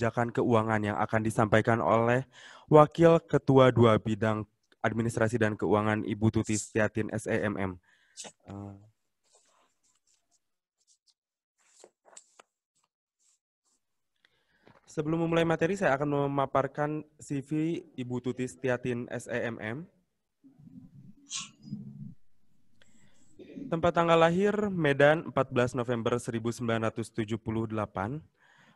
kebijakan keuangan yang akan disampaikan oleh Wakil Ketua 2 Bidang Administrasi dan Keuangan Ibu Tuti Setiatin SEMM. Sebelum memulai materi, saya akan memaparkan CV Ibu Tuti Setiatin SEMM. Tempat tanggal lahir Medan 14 November 1978.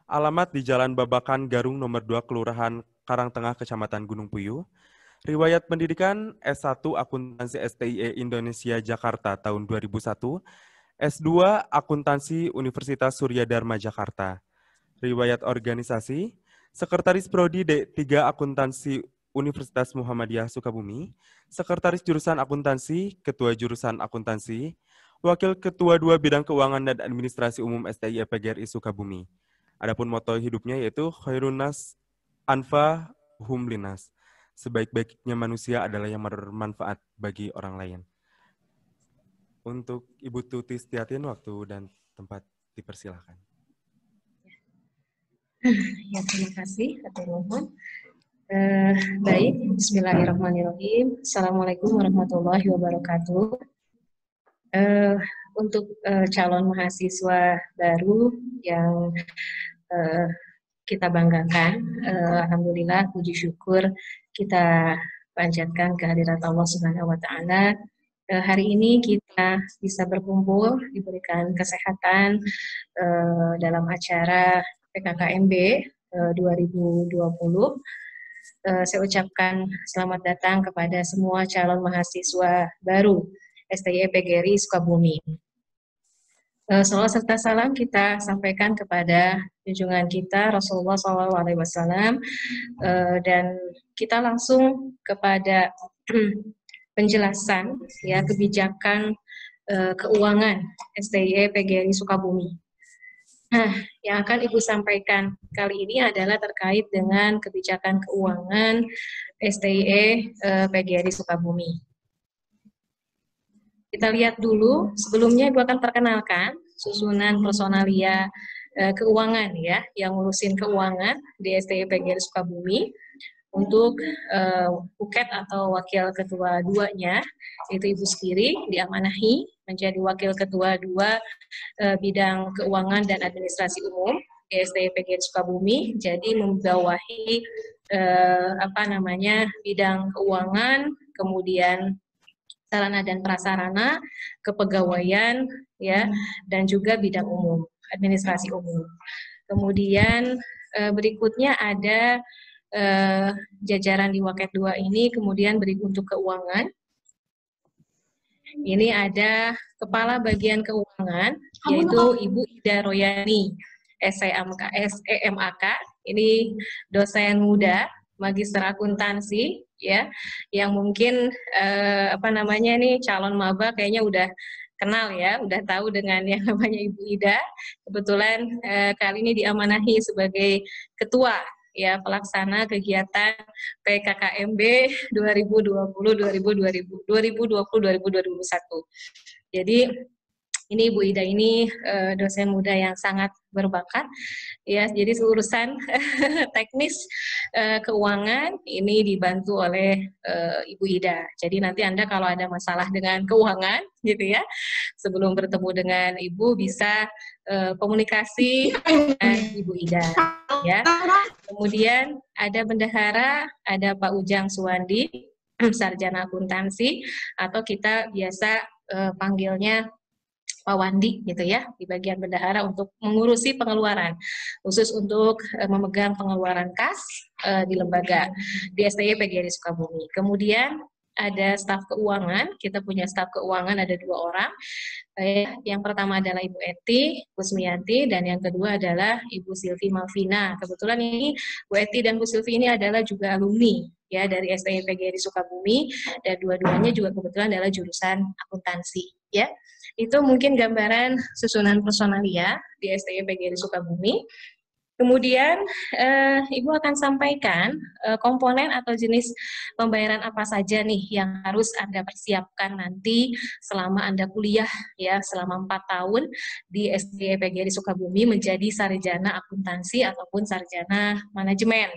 Alamat di Jalan Babakan Garung nomor 2 Kelurahan Karangtengah Kecamatan Gunung Puyuh. Riwayat pendidikan S1 Akuntansi STIE Indonesia Jakarta tahun 2001. S2 Akuntansi Universitas Surya Dharma Jakarta. Riwayat organisasi Sekretaris Prodi D3 Akuntansi Universitas Muhammadiyah Sukabumi, Sekretaris Jurusan Akuntansi, Ketua Jurusan Akuntansi, Wakil Ketua 2 Bidang Keuangan dan Administrasi Umum STIE PGRI Sukabumi. Adapun moto hidupnya yaitu Khairunas Anfa Humlinas. Sebaik-baiknya manusia adalah yang bermanfaat bagi orang lain. Untuk Ibu Tuti Setiatin, waktu dan tempat dipersilahkan. Ya, terima kasih, Atur Nuhun. Baik, bismillahirrahmanirrahim. Assalamualaikum warahmatullahi wabarakatuh. Untuk calon mahasiswa baru yang kita banggakan, alhamdulillah, puji syukur kita panjatkan kehadirat Allah Subhanahu wa Ta'ala. Hari ini kita bisa berkumpul, diberikan kesehatan dalam acara PKKMB 2020. Saya ucapkan selamat datang kepada semua calon mahasiswa baru STIE PGRI Sukabumi. Salawat serta salam kita sampaikan kepada junjungan kita Rasulullah SAW, dan kita langsung kepada penjelasan ya kebijakan keuangan STIE PGRI Sukabumi. Nah, yang akan Ibu sampaikan kali ini adalah terkait dengan kebijakan keuangan STIE PGRI Sukabumi. Kita lihat dulu, sebelumnya Ibu akan perkenalkan susunan personalia keuangan ya, yang ngurusin keuangan di STIE PGRI Sukabumi. Untuk UKET atau Wakil Ketua 2-nya, itu Ibu sendiri diamanahi menjadi Wakil Ketua 2 Bidang Keuangan dan Administrasi Umum di STIE PGRI Sukabumi. Jadi membawahi bidang keuangan, kemudian sarana dan prasarana, kepegawaian, ya, dan juga bidang umum, administrasi umum. Kemudian berikutnya ada jajaran di Waket 2 ini, kemudian untuk keuangan. Ini ada Kepala Bagian Keuangan, yaitu Ibu Ida Royani, SEMAK. Ini dosen muda, magister akuntansi, ya, yang mungkin nih calon maba kayaknya udah kenal ya, udah tahu dengan yang namanya Ibu Ida. Kebetulan kali ini diamanahi sebagai ketua ya pelaksana kegiatan PKKMB 2020-2021. Jadi ini Bu Ida ini dosen muda yang sangat berbakat ya. Jadi urusan teknis keuangan ini dibantu oleh Ibu Ida. Jadi nanti Anda kalau ada masalah dengan keuangan gitu ya, sebelum bertemu dengan Ibu bisa komunikasi dengan Ibu Ida ya. Kemudian ada bendahara, ada Pak Ujang Suwandi, sarjana akuntansi, atau kita biasa panggilnya Pak Wandi gitu ya, di bagian bendahara untuk mengurusi pengeluaran, khusus untuk memegang pengeluaran kas di lembaga di STIE PGRI Sukabumi. Kemudian ada staf keuangan, kita punya staf keuangan ada 2 orang. Yang pertama adalah Ibu Eti Kusmiyanti, dan yang kedua adalah Ibu Silvi Malvina. Kebetulan ini Bu Eti dan Bu Silvi ini adalah juga alumni ya dari STIE PGRI Sukabumi, dan dua-duanya juga kebetulan adalah jurusan akuntansi ya. Itu mungkin gambaran susunan personalia di STIE PGRI Sukabumi. Kemudian Ibu akan sampaikan komponen atau jenis pembayaran apa saja nih yang harus Anda persiapkan nanti selama Anda kuliah ya selama 4 tahun di SD PGRI Sukabumi menjadi sarjana akuntansi ataupun sarjana manajemen.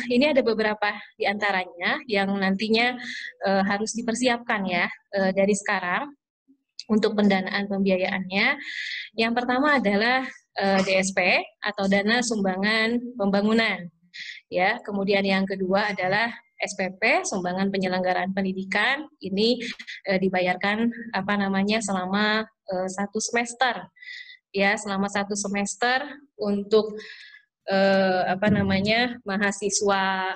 Ini ada beberapa di antaranya yang nantinya harus dipersiapkan ya dari sekarang untuk pendanaan pembiayaannya. Yang pertama adalah DSP atau dana sumbangan pembangunan. Ya, kemudian yang kedua adalah SPP, sumbangan penyelenggaraan pendidikan. Ini dibayarkan selama 1 semester. Ya, selama 1 semester untuk mahasiswa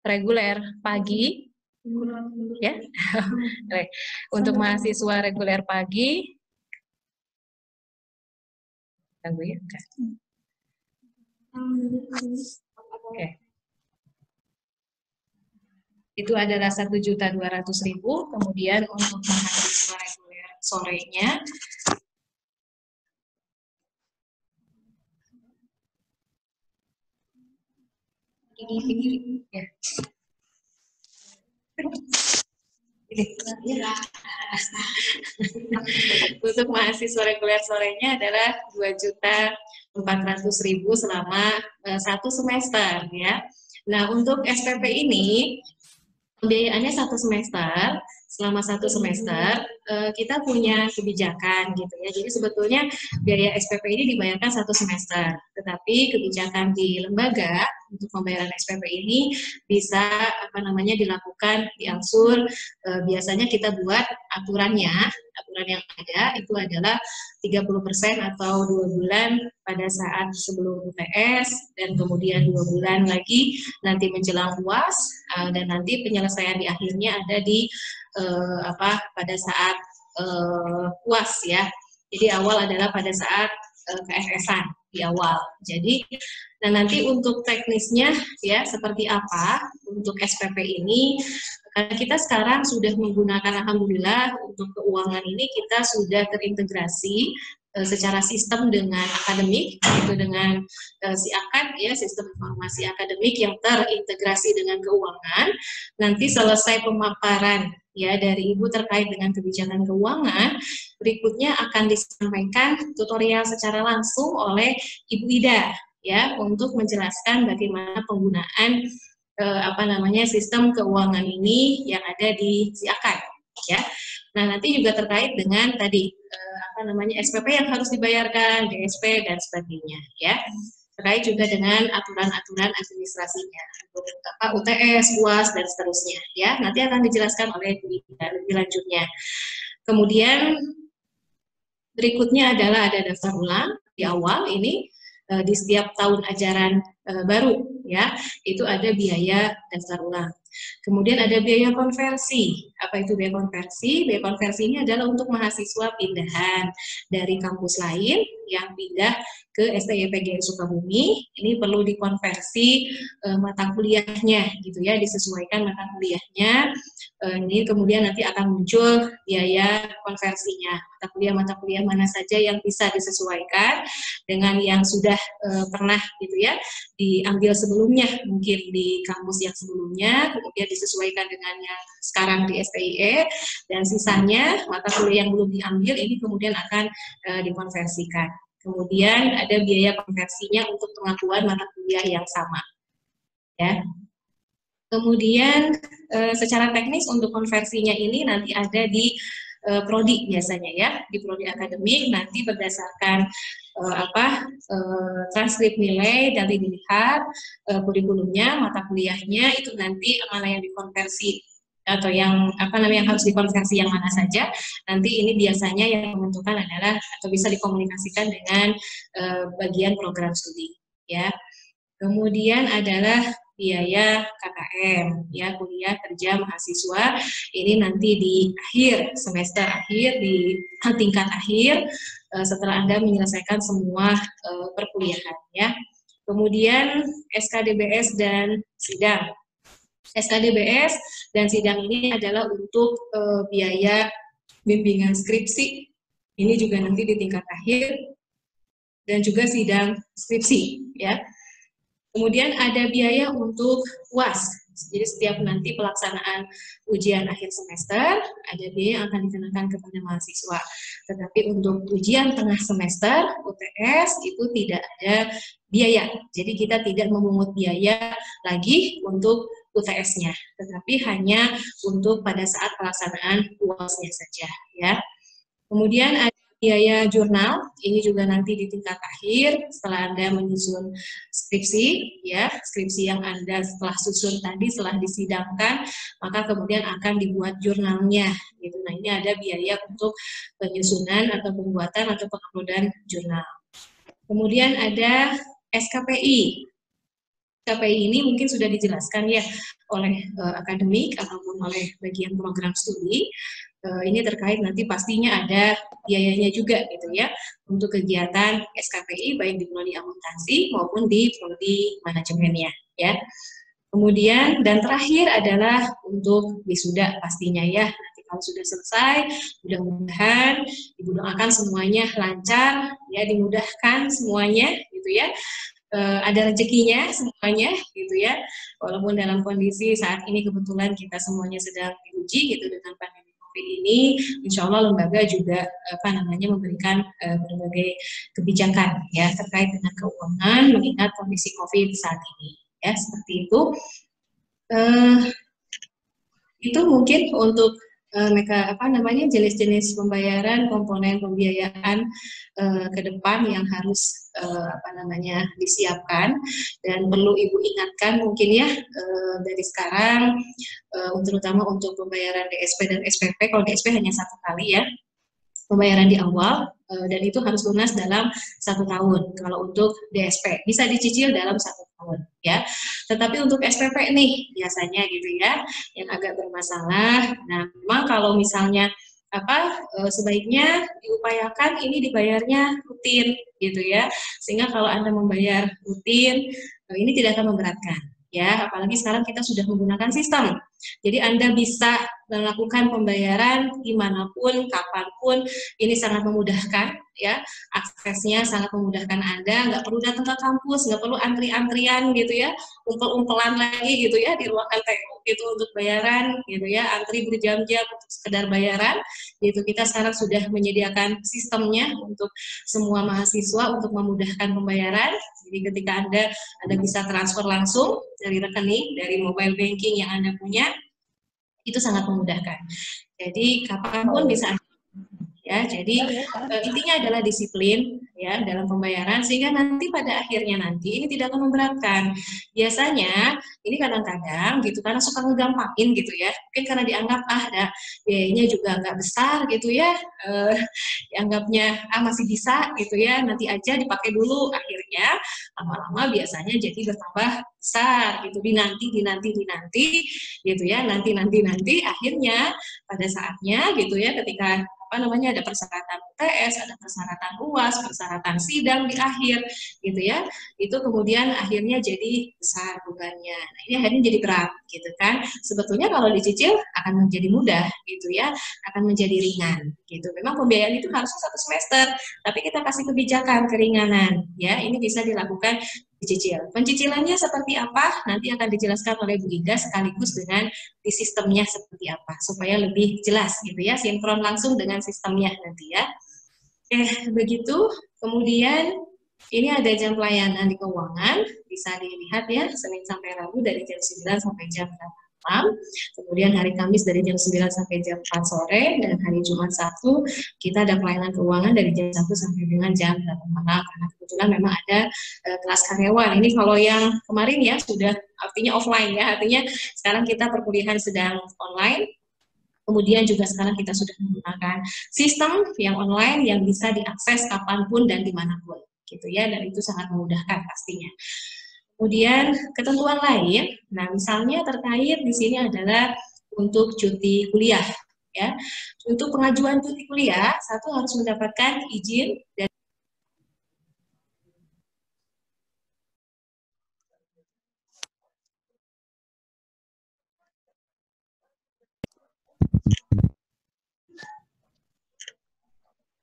reguler pagi. Ya. Untuk mahasiswa reguler pagi ya? Oke. Itu adalah 1.200.000. Kemudian untuk mahasiswa reguler sorenya ini ya. Untuk mahasiswa reguler sorenya adalah 2.400.000 selama 1 semester ya. Nah, untuk SPP ini pembiayaannya 1 semester. Selama 1 semester kita punya kebijakan gitu ya. Jadi sebetulnya biaya SPP ini dibayarkan 1 semester. Tetapi kebijakan di lembaga untuk pembayaran SPP ini bisa dilakukan diangsur. Biasanya kita buat aturannya, aturan yang ada itu adalah 30% atau 2 bulan pada saat sebelum UTS dan kemudian 2 bulan lagi nanti menjelang UAS dan nanti penyelesaian di akhirnya ada di pada saat UAS ya. Jadi awal adalah pada saat KFS-an di awal. Jadi nanti untuk teknisnya ya seperti apa untuk SPP ini, karena kita sekarang sudah menggunakan alhamdulillah untuk keuangan ini kita sudah terintegrasi secara sistem dengan akademik, yaitu dengan SIAKAD ya, sistem informasi akademik yang terintegrasi dengan keuangan. Nanti selesai pemaparan ya dari Ibu terkait dengan kebijakan keuangan, berikutnya akan disampaikan tutorial secara langsung oleh Ibu Ida ya untuk menjelaskan bagaimana penggunaan sistem keuangan ini yang ada di SIAKAD ya. Nah, nanti juga terkait dengan tadi SPP yang harus dibayarkan, DSP dan sebagainya ya. Terkait juga dengan aturan-aturan administrasinya, UTS, UAS dan seterusnya ya. Nanti akan dijelaskan oleh Bu Ida lebih lanjutnya. Kemudian berikutnya adalah ada daftar ulang di awal ini di setiap tahun ajaran baru ya, itu ada biaya daftar ulang. Kemudian ada biaya konversi. Apa itu biaya konversi? Biaya konversi ini adalah untuk mahasiswa pindahan dari kampus lain yang pindah ke STI PGRI Sukabumi. Ini perlu dikonversi mata kuliahnya gitu ya, disesuaikan mata kuliahnya. Ini kemudian nanti akan muncul biaya konversinya. Mata kuliah mana saja yang bisa disesuaikan dengan yang sudah pernah gitu ya diambil sebelumnya, mungkin di kampus yang sebelumnya, kemudian disesuaikan dengan yang sekarang di STIE, dan sisanya mata kuliah yang belum diambil ini kemudian akan dikonversikan. Kemudian ada biaya konversinya untuk pengakuan mata kuliah yang sama. Ya. Kemudian secara teknis untuk konversinya ini nanti ada di prodi biasanya ya, di prodi akademik nanti berdasarkan transkrip nilai dan dilihat kurikulumnya, mata kuliahnya itu nanti mana yang dikonversi atau yang harus dikonversi yang mana saja. Nanti ini biasanya yang menentukan adalah atau bisa dikomunikasikan dengan bagian program studi ya. Kemudian adalah biaya KKM, ya kuliah kerja mahasiswa, ini nanti di akhir semester akhir, di tingkat akhir, setelah Anda menyelesaikan semua perkuliahan. Ya. Kemudian SKDBS dan sidang. SKDBS dan sidang ini adalah untuk biaya bimbingan skripsi, ini juga nanti di tingkat akhir. dan juga sidang skripsi ya. Kemudian ada biaya untuk UAS. Jadi setiap nanti pelaksanaan ujian akhir semester, ada biaya yang akan dikenakan kepada mahasiswa. Tetapi untuk ujian tengah semester, UTS, itu tidak ada biaya. Jadi kita tidak memungut biaya lagi untuk UTS-nya, tetapi hanya untuk pada saat pelaksanaan UAS-nya saja. Ya. Kemudian ada biaya jurnal, ini juga nanti di tingkat akhir setelah Anda menyusun skripsi, ya skripsi yang Anda setelah susun tadi, setelah disidangkan, maka kemudian akan dibuat jurnalnya. Gitu. Nah ini ada biaya untuk penyusunan atau pembuatan atau penguploadan jurnal. Kemudian ada SKPI. SKPI ini mungkin sudah dijelaskan ya oleh akademik ataupun oleh bagian program studi. Ini terkait nanti pastinya ada biayanya juga gitu ya untuk kegiatan SKPI baik di prodi akuntansi maupun di prodi manajemennya ya. Kemudian dan terakhir adalah untuk wisuda pastinya ya. Nanti kalau sudah selesai, mudah-mudahan Ibu doakan semuanya lancar ya, dimudahkan semuanya gitu ya. Ada rezekinya semuanya gitu ya, walaupun dalam kondisi saat ini kebetulan kita semuanya sedang diuji gitu dengan pandemi COVID ini, insya Allah lembaga juga memberikan berbagai kebijakan ya terkait dengan keuangan mengingat kondisi COVID saat ini ya, seperti itu. Itu mungkin untuk jenis-jenis pembayaran, komponen pembiayaan ke depan yang harus disiapkan, dan perlu Ibu ingatkan mungkin ya dari sekarang, terutama untuk pembayaran DSP dan SPP. Kalau DSP hanya 1 kali ya pembayaran di awal, dan itu harus lunas dalam 1 tahun. Kalau untuk DSP bisa dicicil dalam 1 tahun ya. Tetapi untuk SPP nih biasanya gitu ya yang agak bermasalah. Nah, memang kalau misalnya sebaiknya diupayakan ini dibayarnya rutin gitu ya. Sehingga kalau Anda membayar rutin, ini tidak akan memberatkan ya, apalagi sekarang kita sudah menggunakan sistem. Jadi Anda bisa melakukan pembayaran dimanapun, kapanpun, ini sangat memudahkan ya, aksesnya sangat memudahkan Anda, nggak perlu datang ke kampus, nggak perlu antri-antrian gitu ya, umpel-umpelan lagi gitu ya di ruang LTU gitu untuk bayaran gitu ya, antri berjam-jam untuk sekedar bayaran gitu. Kita sekarang sudah menyediakan sistemnya untuk semua mahasiswa untuk memudahkan pembayaran. Jadi ketika Anda bisa transfer langsung dari rekening, dari mobile banking yang Anda punya, itu sangat memudahkan. Jadi kapanpun bisa ya. Jadi intinya adalah disiplin ya dalam pembayaran, sehingga nanti pada akhirnya nanti ini tidak akan memberatkan. Biasanya ini kadang-kadang gitu karena suka ngegampangin gitu ya, mungkin karena dianggap biayanya juga nggak besar gitu ya, dianggapnya masih bisa gitu ya, nanti aja dipakai dulu, akhirnya lama-lama biasanya jadi bertambah besar gitu, dinanti gitu ya, nanti akhirnya pada saatnya gitu ya, ketika ada persyaratan UTS, ada persyaratan UAS, persyaratan sidang di akhir gitu ya, itu kemudian akhirnya jadi besar bebannya. Nah, ini akhirnya jadi berat gitu kan. Sebetulnya kalau dicicil akan menjadi mudah gitu ya, akan menjadi ringan gitu. Memang pembiayaan itu harusnya 1 semester, tapi kita kasih kebijakan keringanan ya. Ini bisa dilakukan dicicil. Pencicilannya seperti apa nanti akan dijelaskan oleh Bu Ida sekaligus dengan di sistemnya seperti apa supaya lebih jelas gitu ya, sinkron langsung dengan sistemnya nanti ya. Begitu. Kemudian ini ada jam pelayanan di keuangan, bisa dilihat ya, Senin sampai Rabu dari jam 9 sampai jam 8 malam, kemudian hari Kamis dari jam 9 sampai jam 4 sore, dan hari Jumat Sabtu kita ada pelayanan keuangan dari jam 1 sampai dengan jam 8 malam, karena kebetulan memang ada kelas karyawan. Ini kalau yang kemarin ya sudah artinya offline ya, artinya sekarang kita perkuliahan sedang online. Kemudian juga sekarang kita sudah menggunakan sistem yang online yang bisa diakses kapanpun dan dimanapun, gitu ya, dan itu sangat memudahkan pastinya. Kemudian ketentuan lain, nah misalnya terkait di sini adalah untuk cuti kuliah, ya. Untuk pengajuan cuti kuliah, satu harus mendapatkan izin dari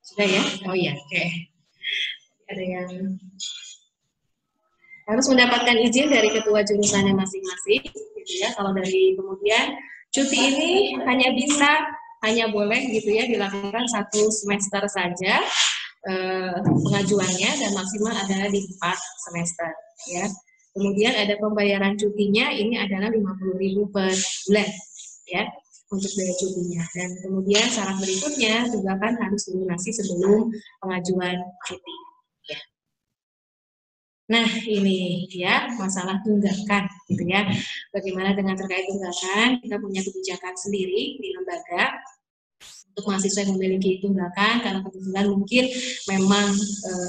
sudah ya? Oh iya, oke. Ada yang harus mendapatkan izin dari ketua jurusannya masing-masing, gitu ya. Kalau dari kemudian cuti ini hanya boleh gitu ya dilakukan 1 semester saja pengajuannya, dan maksimal adalah di 4 semester ya. Kemudian ada pembayaran cutinya, ini adalah 50.000 per bulan ya untuk biaya cutinya. Dan kemudian syarat berikutnya juga kan harus dilunasi sebelum pengajuan cuti. Ya. Nah, ini ya masalah tunggakan gitu ya. Bagaimana dengan terkait tunggakan? Kita punya kebijakan sendiri di lembaga untuk mahasiswa yang memiliki tunggakan, karena kebetulan mungkin memang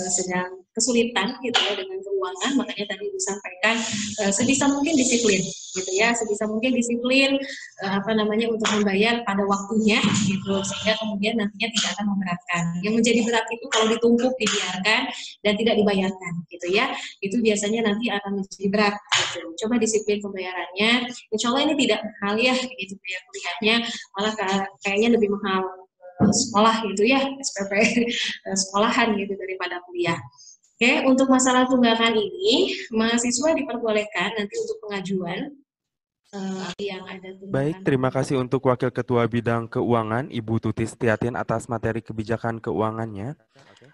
sedang kesulitan gitu ya dengan keuangan, makanya tadi disampaikan sebisa mungkin disiplin gitu ya, sebisa mungkin disiplin untuk membayar pada waktunya gitu, sehingga kemudian nantinya tidak akan memberatkan. Yang menjadi berat itu kalau ditumpuk, dibiarkan dan tidak dibayarkan gitu ya, itu biasanya nanti akan menjadi berat gitu. Coba disiplin pembayarannya, insya Allah ini tidak mahal ya gitu, biaya kuliahnya malah kayaknya lebih mahal sekolah gitu ya, SPP sekolahan gitu daripada kuliah. Oke, untuk masalah tunggakan ini, mahasiswa diperbolehkan nanti untuk pengajuan yang ada tunggakan. Baik, terima kasih untuk Wakil Ketua Bidang Keuangan, Ibu Tuti Setiatin atas materi kebijakan keuangannya. Oke,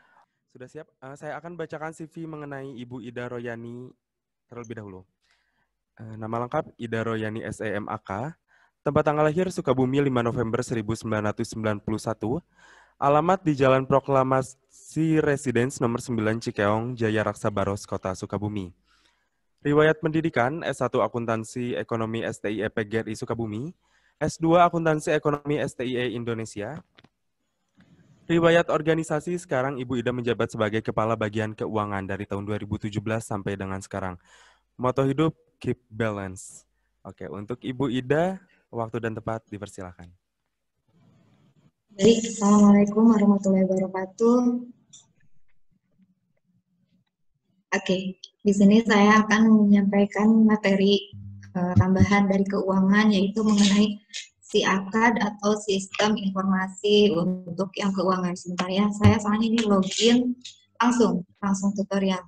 sudah siap? Saya akan bacakan CV mengenai Ibu Ida Royani terlebih dahulu. Nama lengkap Ida Royani SEMAK, tempat tanggal lahir Sukabumi 5 November 1991, alamat di Jalan Proklamasi Residence nomor 9 Cikeong, Jaya Raksa Baros, Kota Sukabumi. Riwayat pendidikan S1 Akuntansi Ekonomi STIE PGRI Sukabumi, S2 Akuntansi Ekonomi STIE Indonesia. Riwayat organisasi, sekarang Ibu Ida menjabat sebagai Kepala Bagian Keuangan dari tahun 2017 sampai dengan sekarang. Moto hidup, keep balance. Oke, untuk Ibu Ida, waktu dan tempat dipersilakan. Baik, Assalamualaikum warahmatullahi wabarakatuh. Oke, di sini saya akan menyampaikan materi tambahan dari keuangan, yaitu mengenai SIAKAD atau Sistem Informasi untuk yang keuangan. Sebentar ya, saya soalnya ini login langsung tutorial.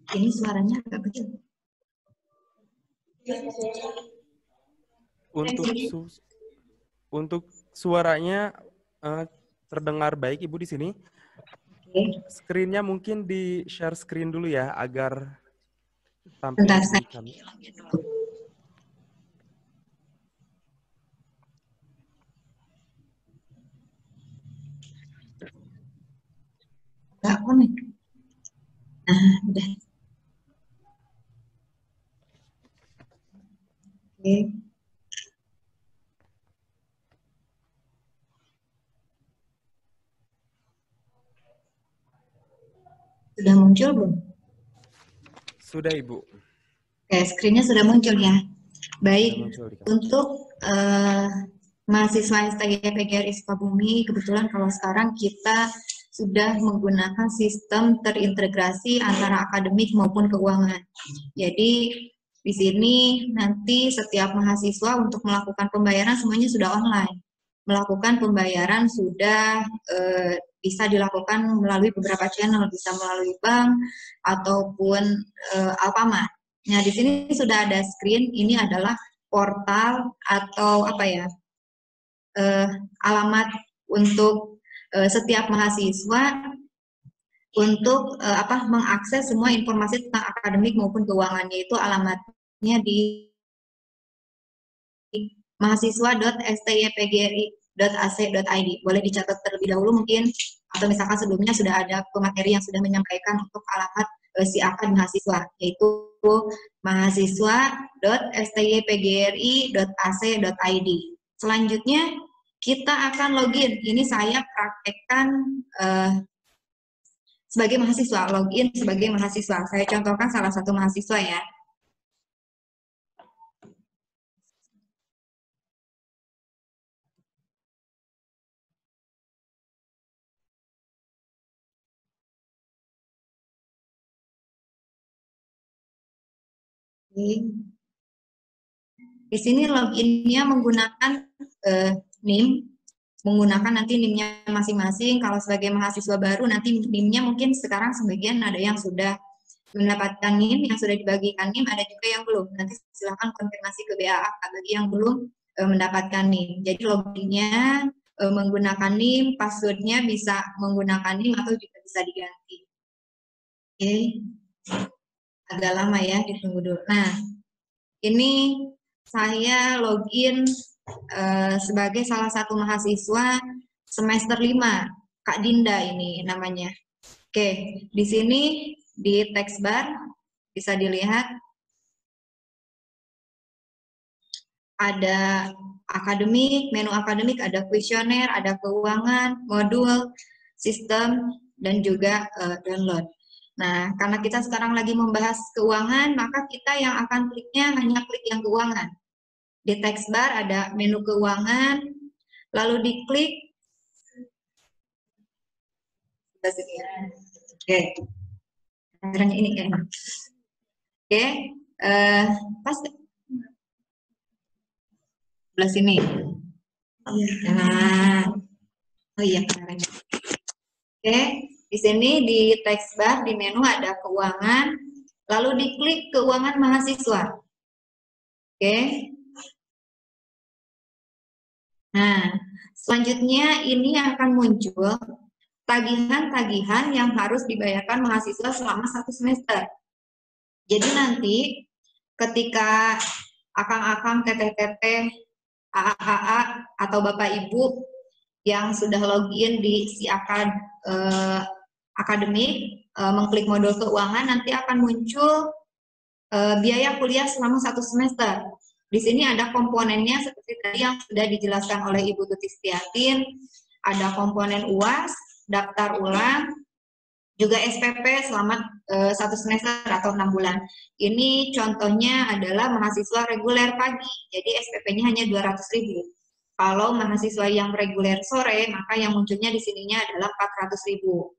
Ini suaranya agak kecil. Untuk suaranya terdengar baik Ibu di sini. Oke. Screen-nya mungkin di share screen dulu ya agar tampil di kami. Enggak connect. Nah, udah. Oke. Sudah muncul belum? Sudah Ibu. Oke, screen-nya sudah muncul ya. Baik, untuk mahasiswa STIE PGRI Sukabumi, kebetulan kalau sekarang kita sudah menggunakan sistem terintegrasi antara akademik maupun keuangan. Jadi di sini nanti setiap mahasiswa untuk melakukan pembayaran semuanya sudah online. Melakukan pembayaran sudah bisa dilakukan melalui beberapa channel, bisa melalui bank ataupun Alfamart. Nah, di sini sudah ada screen, ini adalah portal atau alamat untuk setiap mahasiswa untuk mengakses semua informasi tentang akademik maupun keuangan, yaitu alamatnya di mahasiswa.stiepgri.ac.id. Boleh dicatat terlebih dahulu mungkin, atau misalkan sebelumnya sudah ada pemateri yang sudah menyampaikan untuk alamat SIAKAD mahasiswa, yaitu mahasiswa.stiepgri.ac.id. Selanjutnya kita akan login. Ini saya praktekkan sebagai mahasiswa, login sebagai mahasiswa. Saya contohkan salah satu mahasiswa ya. Di sini loginnya menggunakan NIM, menggunakan nanti NIM-nya masing-masing. Kalau sebagai mahasiswa baru nanti NIM-nya mungkin sekarang sebagian ada yang sudah mendapatkan NIM, yang sudah dibagikan NIM, ada juga yang belum. Nanti silahkan konfirmasi ke BAA bagi yang belum mendapatkan NIM. Jadi loginnya menggunakan NIM, passwordnya bisa menggunakan NIM atau juga bisa diganti. Oke, agak lama ya, ditunggu dulu. Nah, ini saya login sebagai salah satu mahasiswa semester 5, Kak Dinda ini namanya. Oke, di sini di text bar bisa dilihat ada akademik, menu akademik, ada kuesioner, ada keuangan, modul, sistem, dan juga download. Nah, karena kita sekarang lagi membahas keuangan, maka kita yang akan kliknya hanya klik yang keuangan. Di text bar ada menu keuangan, lalu diklik. Oke, caranya ini kayaknya. Oke, pas sebelah sini. Nah, oh iya caranya. Oke, di sini di text bar di menu ada keuangan, lalu diklik keuangan mahasiswa. Oke. Nah, selanjutnya ini akan muncul tagihan-tagihan yang harus dibayarkan mahasiswa selama 1 semester. Jadi nanti ketika akang-akang, teteh-teteh, AA, atau bapak ibu yang sudah login di si akademik, mengklik modul keuangan, nanti akan muncul biaya kuliah selama 1 semester. Di sini ada komponennya seperti tadi yang sudah dijelaskan oleh Ibu Tuti Setiatin, ada komponen UAS, daftar ulang, juga SPP selama 1 semester atau 6 bulan. Ini contohnya adalah mahasiswa reguler pagi, jadi SPP-nya hanya 200.000. Kalau mahasiswa yang reguler sore, maka yang munculnya di sininya adalah 400.000.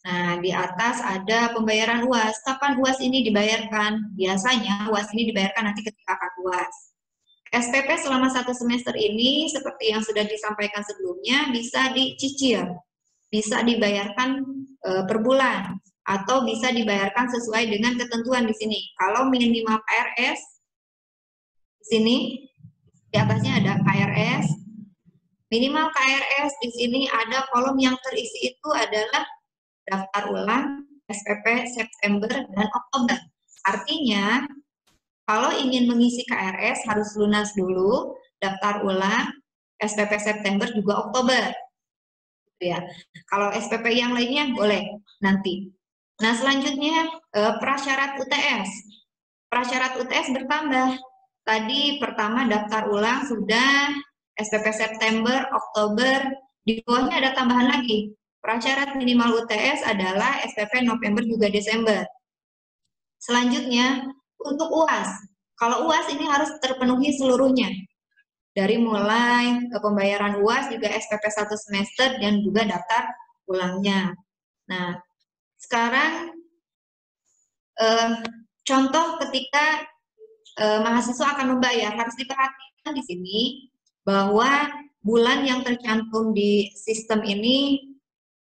Nah, di atas ada pembayaran UAS. Kapan UAS ini dibayarkan? Biasanya UAS ini dibayarkan nanti ketika akan UAS. SPP selama 1 semester ini, seperti yang sudah disampaikan sebelumnya, bisa dicicil. Bisa dibayarkan per bulan. Atau bisa dibayarkan sesuai dengan ketentuan di sini. Kalau minimal KRS, di sini, di atasnya ada KRS. Minimal KRS, di sini ada kolom yang terisi itu adalah daftar ulang, SPP September dan Oktober. Artinya, kalau ingin mengisi KRS harus lunas dulu, daftar ulang, SPP September juga Oktober. Ya. Kalau SPP yang lainnya boleh nanti. Nah, selanjutnya prasyarat UTS. Prasyarat UTS bertambah. Tadi pertama daftar ulang sudah, SPP September, Oktober, di bawahnya ada tambahan lagi. Prasyarat minimal UTS adalah SPP November juga Desember. Selanjutnya, untuk UAS. Kalau UAS ini harus terpenuhi seluruhnya. Dari mulai pembayaran UAS, juga SPP 1 semester, dan juga daftar ulangnya. Nah, sekarang contoh ketika mahasiswa akan membayar, harus diperhatikan di sini bahwa bulan yang tercantum di sistem ini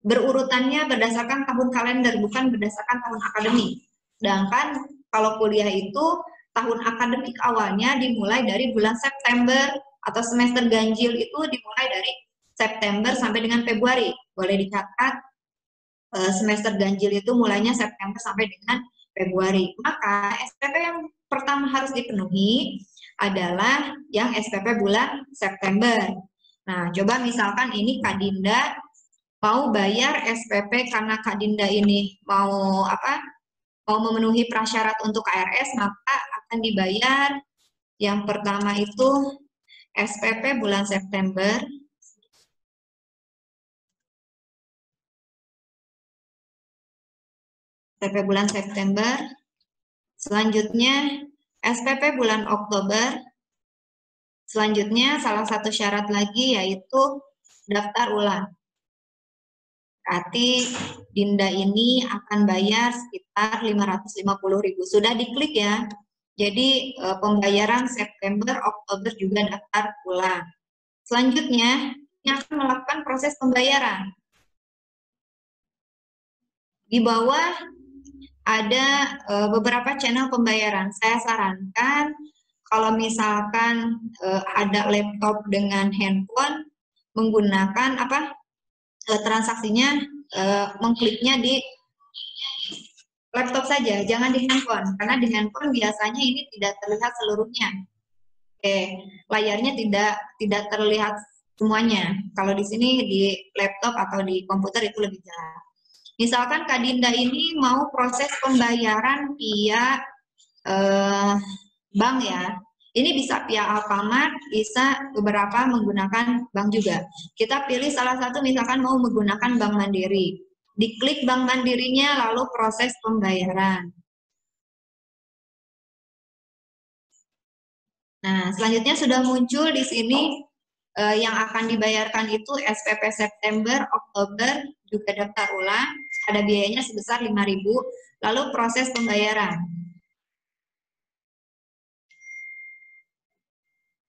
berurutannya berdasarkan tahun kalender, bukan berdasarkan tahun akademik. Sedangkan kalau kuliah itu tahun akademik awalnya dimulai dari bulan September, atau semester ganjil itu dimulai dari September sampai dengan Februari. Boleh dicatat semester ganjil itu mulainya September sampai dengan Februari. Maka SPP yang pertama harus dipenuhi adalah yang SPP bulan September. Nah, coba misalkan ini Kak Dinda mau bayar SPP karena Kak Dinda ini mau memenuhi prasyarat untuk KRS, maka akan dibayar yang pertama itu SPP bulan September. SPP bulan September. Selanjutnya SPP bulan Oktober. Selanjutnya salah satu syarat lagi yaitu daftar ulang. Berarti Dinda ini akan bayar sekitar 550.000. Sudah diklik ya. Jadi pembayaran September, Oktober juga daftar ulang. Selanjutnya, ini akan melakukan proses pembayaran. Di bawah ada beberapa channel pembayaran. Saya sarankan kalau misalkan ada laptop dengan handphone, menggunakan transaksinya, mengkliknya di laptop saja, jangan di handphone, karena di handphone biasanya ini tidak terlihat seluruhnya. Oke, layarnya tidak terlihat semuanya. Kalau di sini di laptop atau di komputer itu lebih jelas. Misalkan Kak Dinda ini mau proses pembayaran via bank ya. Ini bisa via Alfamart, bisa beberapa menggunakan bank juga. Kita pilih salah satu, misalkan mau menggunakan Bank Mandiri. Diklik Bank Mandirinya, lalu proses pembayaran. Nah, selanjutnya sudah muncul di sini yang akan dibayarkan itu SPP September, Oktober, juga daftar ulang. Ada biayanya sebesar 5.000, lalu proses pembayaran.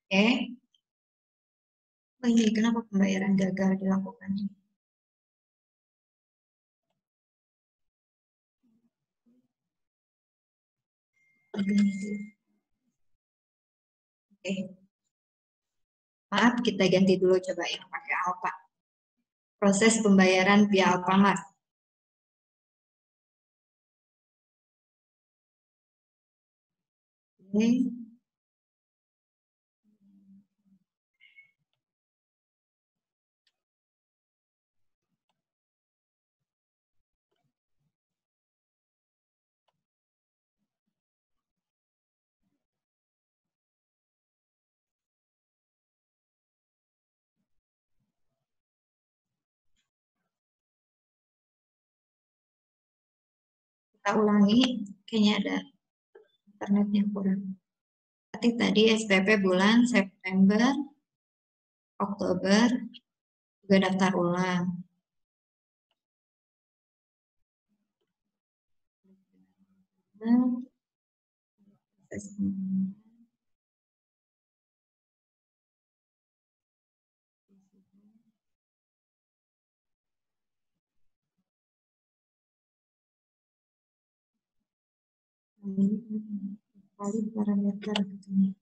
Oke. Oh ini kenapa pembayaran gagal dilakukan? Oke. Maaf, kita ganti dulu, coba yang pakai Alfa. Proses pembayaran via Alfamart. Oke. Kita ulangi, kayaknya ada internetnya kurang. Berarti tadi SPP bulan September, Oktober, juga daftar ulang. Kali parameter gitu.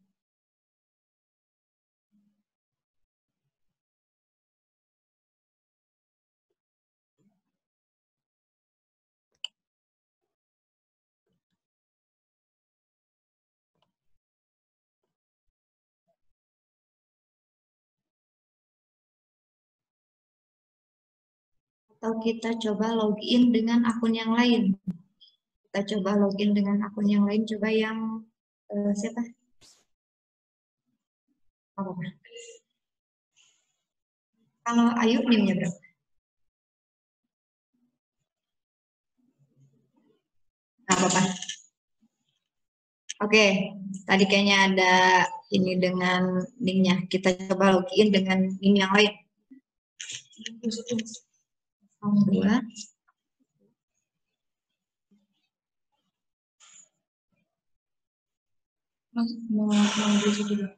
Atau kita coba login dengan akun yang lain. Kita coba login dengan akun yang lain, coba yang siapa? Apa? Kalau Ayu NIM-nya berapa? Nah, apa-apa. Oke, tadi kayaknya ada ini dengan NIM-nya. Kita coba login dengan NIM yang lain. 2. Mau 18.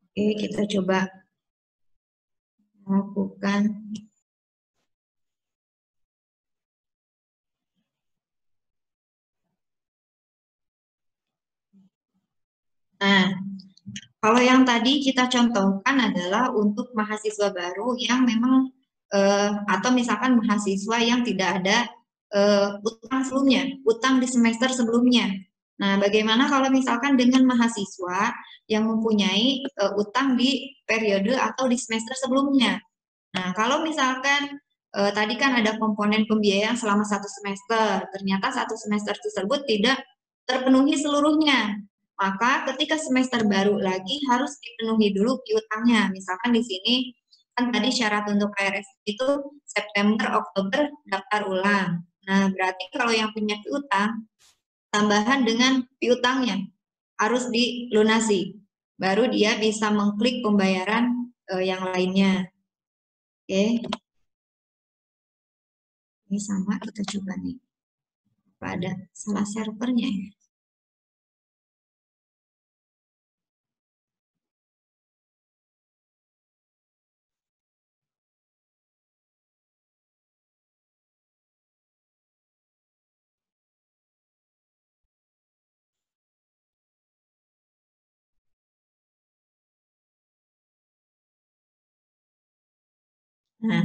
Oke, kita coba lakukan. Nah, kalau yang tadi kita contohkan adalah untuk mahasiswa baru yang memang atau misalkan mahasiswa yang tidak ada utang sebelumnya, utang di semester sebelumnya. Nah, bagaimana kalau misalkan dengan mahasiswa yang mempunyai utang di periode atau di semester sebelumnya? Nah, kalau misalkan tadi kan ada komponen pembiayaan selama 1 semester, ternyata 1 semester tersebut tidak terpenuhi seluruhnya. Maka ketika semester baru lagi harus dipenuhi dulu piutangnya. Misalkan di sini kan tadi syarat untuk KRS itu September, Oktober daftar ulang. Nah, berarti kalau yang punya piutang, tambahan dengan piutangnya. harus dilunasi. Baru dia bisa mengklik pembayaran yang lainnya. Oke. Ini sama, kita coba nih. Ada salah servernya ya. Nah,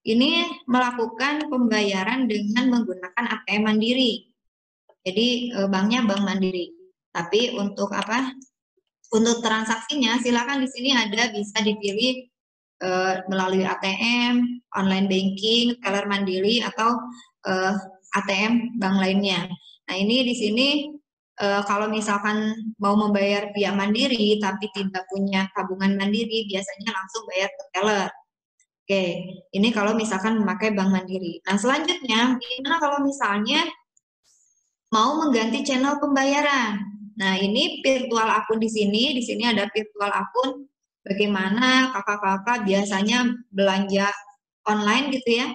ini melakukan pembayaran dengan menggunakan ATM Mandiri. Jadi banknya Bank Mandiri. Tapi untuk apa? Untuk transaksinya silakan di sini ada bisa dipilih melalui ATM, online banking, teller Mandiri atau ATM bank lainnya. Nah, ini di sini kalau misalkan mau membayar via Mandiri tapi tidak punya tabungan Mandiri, biasanya langsung bayar ke teller. Oke, ini kalau misalkan memakai Bank Mandiri. Nah, selanjutnya, gimana kalau misalnya mau mengganti channel pembayaran? Nah, ini virtual akun di sini ada virtual akun. Bagaimana kakak-kakak biasanya belanja online gitu ya,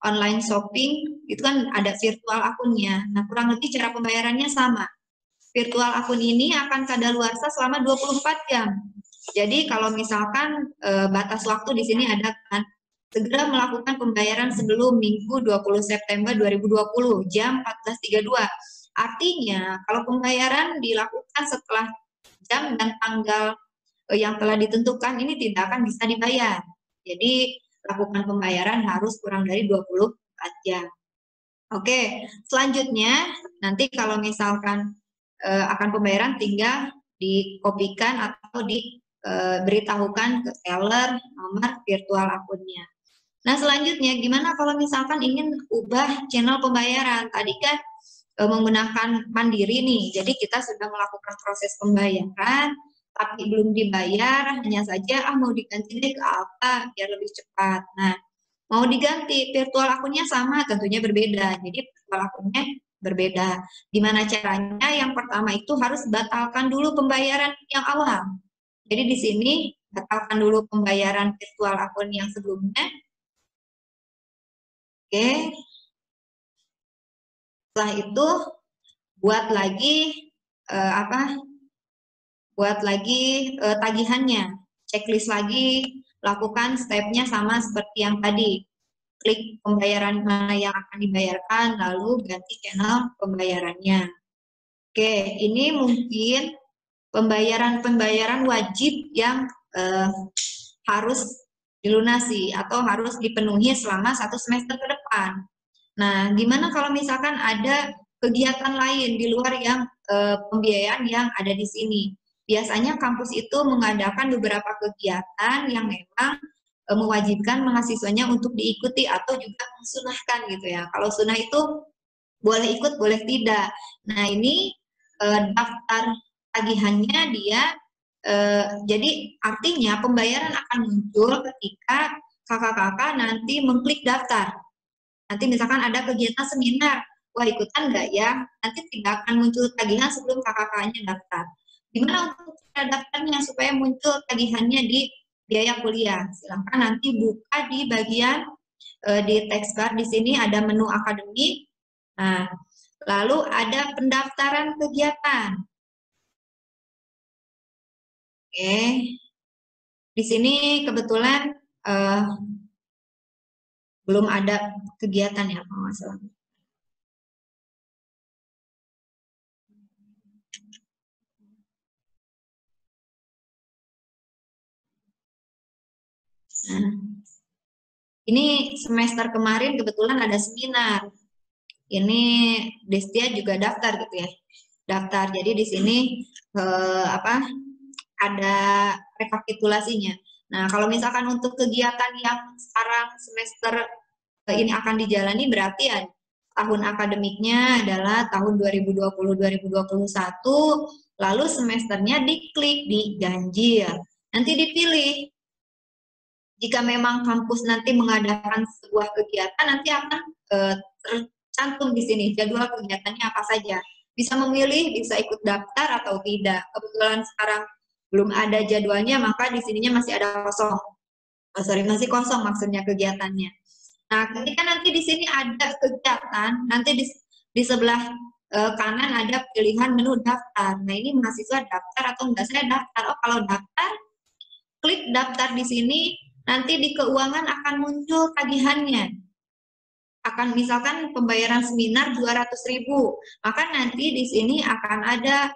online shopping, itu kan ada virtual akunnya. Nah, kurang lebih cara pembayarannya sama. Virtual akun ini akan kadaluarsa selama 24 jam. Jadi kalau misalkan batas waktu di sini ada kan, segera melakukan pembayaran sebelum Minggu 20 September 2020 jam 14.32. Artinya kalau pembayaran dilakukan setelah jam dan tanggal yang telah ditentukan ini tidak akan bisa dibayar. Jadi lakukan pembayaran harus kurang dari 24 jam. Oke, selanjutnya nanti kalau misalkan akan pembayaran tinggal dikopikan atau diberitahukan ke teller nomor virtual akunnya. Nah, selanjutnya gimana kalau misalkan ingin ubah channel pembayaran? Tadi kan menggunakan Mandiri nih, jadi kita sudah melakukan proses pembayaran, tapi belum dibayar, hanya saja mau diganti deh ke apa biar lebih cepat. Nah, mau diganti virtual akunnya sama, tentunya berbeda. Jadi virtual akunnya berbeda. Gimana caranya? Yang pertama itu harus batalkan dulu pembayaran yang awal. Jadi di sini batalkan dulu pembayaran virtual akun yang sebelumnya. Oke. Setelah itu buat lagi buat lagi tagihannya, checklist lagi, lakukan stepnya sama seperti yang tadi. Klik pembayaran mana yang akan dibayarkan, lalu ganti channel pembayarannya. Oke, ini mungkin pembayaran wajib yang harus dilunasi atau harus dipenuhi selama 1 semester ke depan. Nah, gimana kalau misalkan ada kegiatan lain di luar yang pembiayaan yang ada di sini? Biasanya kampus itu mengadakan beberapa kegiatan yang memang mewajibkan mahasiswanya untuk diikuti atau juga mensunahkan gitu ya. Kalau sunnah itu boleh ikut, boleh tidak. Nah, ini daftar tagihannya dia, jadi artinya pembayaran akan muncul ketika kakak-kakak nanti mengklik daftar. Nanti misalkan ada kegiatan seminar, wah ikutan nggak ya? Nanti tidak akan muncul tagihan sebelum kakak-kakaknya daftar. Gimana untuk cara daftarnya supaya muncul tagihannya di biaya kuliah? Silahkan nanti buka di bagian di text bar di sini ada menu akademik. Nah, lalu ada pendaftaran kegiatan. Oke, di sini kebetulan belum ada kegiatan ya, kalau nggak salah. Nah, ini semester kemarin kebetulan ada seminar. Ini Destia juga daftar gitu ya. Daftar. Jadi di sini ada rekapitulasinya. Nah, kalau misalkan untuk kegiatan yang sekarang semester ini akan dijalani berarti ya tahun akademiknya adalah tahun 2020-2021, lalu semesternya diklik di ganjil. Nanti dipilih. Jika memang kampus nanti mengadakan sebuah kegiatan, nanti akan tercantum di sini jadwal kegiatannya apa saja. bisa memilih, bisa ikut daftar atau tidak. Kebetulan sekarang belum ada jadwalnya, maka di sininya masih ada kosong. Oh, sorry, masih kosong maksudnya kegiatannya. Nah, ketika nanti di sini ada kegiatan, nanti di sebelah kanan ada pilihan menu daftar. Nah, ini mahasiswa daftar atau enggak? Saya daftar. Oh, kalau daftar, klik daftar di sini, nanti di keuangan akan muncul tagihannya. Akan misalkan pembayaran seminar 200.000, maka nanti di sini akan ada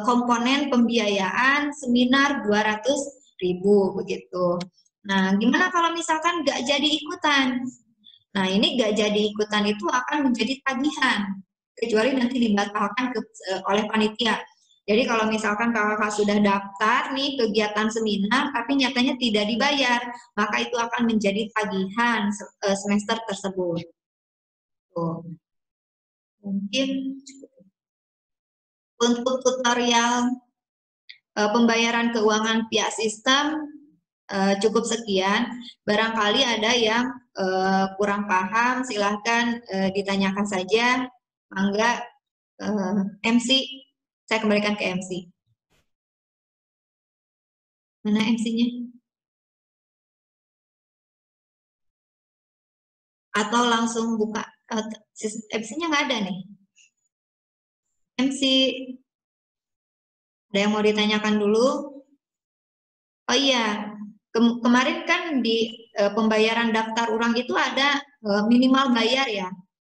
komponen pembiayaan seminar 200.000 begitu. Nah, gimana kalau misalkan nggak jadi ikutan? Nah, ini nggak jadi ikutan itu akan menjadi tagihan, kecuali nanti dibatalkan oleh panitia. Jadi kalau misalkan kakak sudah daftar nih kegiatan seminar, tapi nyatanya tidak dibayar, maka itu akan menjadi tagihan semester tersebut. Tuh. Mungkin untuk tutorial pembayaran keuangan via sistem cukup sekian. Barangkali ada yang kurang paham, silahkan ditanyakan saja. Mangga MC, saya kembalikan ke MC. Mana MC-nya? Atau langsung buka, MC-nya nggak ada nih. MC, ada yang mau ditanyakan dulu? Oh iya, kemarin kan di pembayaran daftar ulang itu ada minimal bayar ya.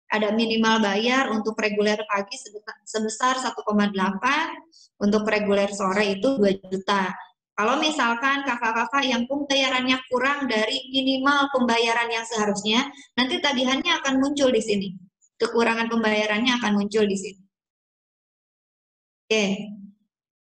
Ada minimal bayar untuk reguler pagi sebesar 1,8, untuk reguler sore itu 2 juta. Kalau misalkan kakak-kakak yang pembayarannya kurang dari minimal pembayaran yang seharusnya, nanti tagihannya akan muncul di sini. Kekurangan pembayarannya akan muncul di sini. Oke.